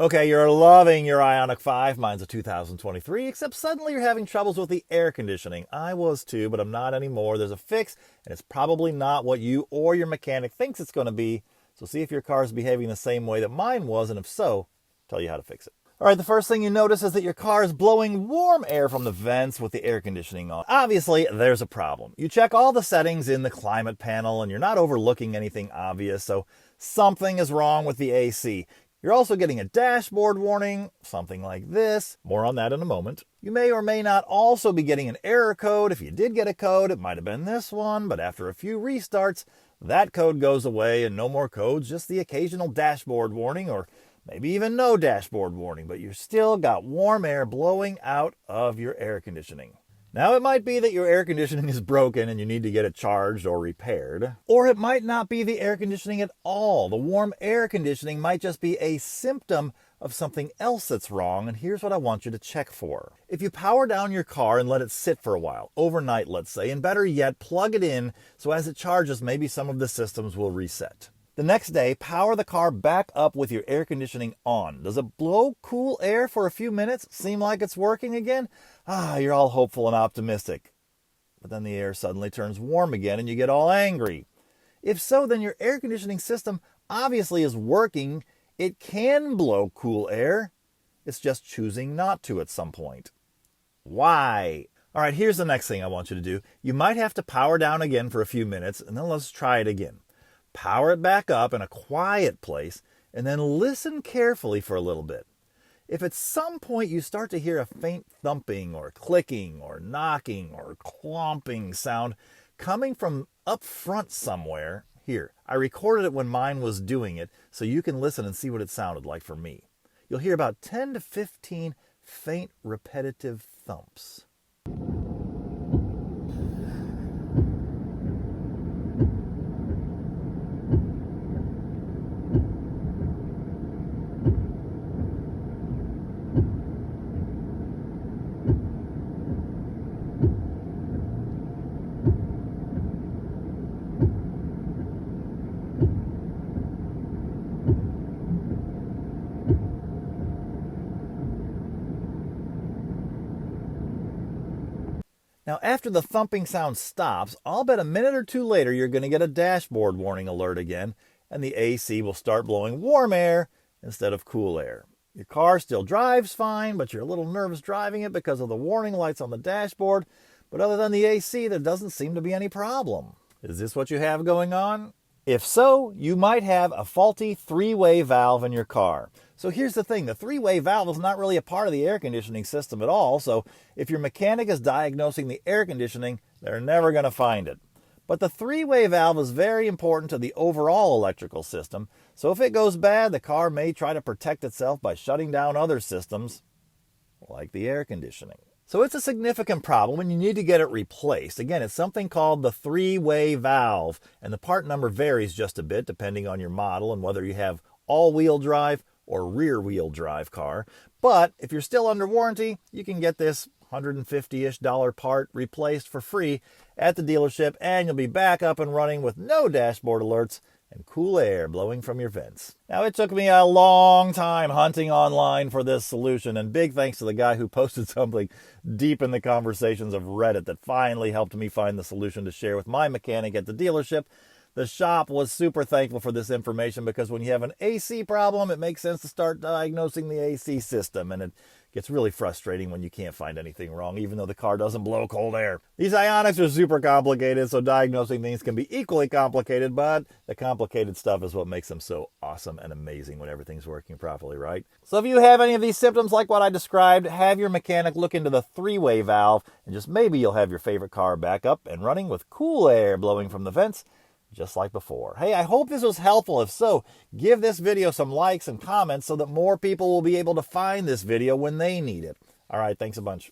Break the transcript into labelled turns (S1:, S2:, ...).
S1: Okay, you're loving your Ioniq 5. Mine's a 2023, except suddenly you're having troubles with the air conditioning. I was too, but I'm not anymore. There's a fix, and it's probably not what you or your mechanic thinks it's going to be. So see if your car is behaving the same way that mine was, and if so, tell you how to fix it. All right, the first thing you notice is that your car is blowing warm air from the vents with the air conditioning on. Obviously, there's a problem. You check all the settings in the climate panel, and you're not overlooking anything obvious, so something is wrong with the AC. You're also getting a dashboard warning, something like this. More on that in a moment. You may or may not also be getting an error code. If you did get a code, it might have been this one, but after a few restarts, that code goes away and no more codes, just the occasional dashboard warning, or maybe even no dashboard warning, but you still got warm air blowing out of your air conditioning. Now, it might be that your air conditioning is broken and you need to get it charged or repaired. Or it might not be the air conditioning at all. The warm air conditioning might just be a symptom of something else that's wrong, and here's what I want you to check for. If you power down your car and let it sit for a while, overnight let's say, and better yet, plug it in so as it charges, maybe some of the systems will reset. The next day, power the car back up with your air conditioning on. Does it blow cool air for a few minutes? Seem like it's working again? You're all hopeful and optimistic. But then the air suddenly turns warm again and you get all angry. If so, then your air conditioning system obviously is working. It can blow cool air. It's just choosing not to at some point. Why? All right, here's the next thing I want you to do. You might have to power down again for a few minutes, and then let's try it again. Power it back up in a quiet place, and then listen carefully for a little bit. If at some point you start to hear a faint thumping or clicking or knocking or clomping sound coming from up front somewhere, here, I recorded it when mine was doing it, so you can listen and see what it sounded like for me. You'll hear about 10 to 15 faint repetitive thumps. Now, after the thumping sound stops, I'll bet a minute or two later you're going to get a dashboard warning alert again, and the AC will start blowing warm air instead of cool air. Your car still drives fine, but you're a little nervous driving it because of the warning lights on the dashboard. But other than the AC, there doesn't seem to be any problem. Is this what you have going on? If so, you might have a faulty three-way valve in your car. So here's the thing, the three-way valve is not really a part of the air conditioning system at all, so if your mechanic is diagnosing the air conditioning, they're never going to find it. But the three-way valve is very important to the overall electrical system, so if it goes bad, the car may try to protect itself by shutting down other systems, like the air conditioning. So it's a significant problem and you need to get it replaced. Again, it's something called the three-way valve, and the part number varies just a bit depending on your model and whether you have all-wheel drive or rear-wheel drive car. But if you're still under warranty, you can get this $150-ish part replaced for free at the dealership, and you'll be back up and running with no dashboard alerts and cool air blowing from your vents. Now, it took me a long time hunting online for this solution, and big thanks to the guy who posted something deep in the conversations of Reddit that finally helped me find the solution to share with my mechanic at the dealership. The shop was super thankful for this information because when you have an AC problem, it makes sense to start diagnosing the AC system, and it gets really frustrating when you can't find anything wrong, even though the car doesn't blow cold air. These Ionics are super complicated, so diagnosing things can be equally complicated, but the complicated stuff is what makes them so awesome and amazing when everything's working properly, right? So if you have any of these symptoms like what I described, have your mechanic look into the three-way valve, and just maybe you'll have your favorite car back up and running with cool air blowing from the vents, just like before. Hey, I hope this was helpful. If so, give this video some likes and comments so that more people will be able to find this video when they need it. All right, thanks a bunch.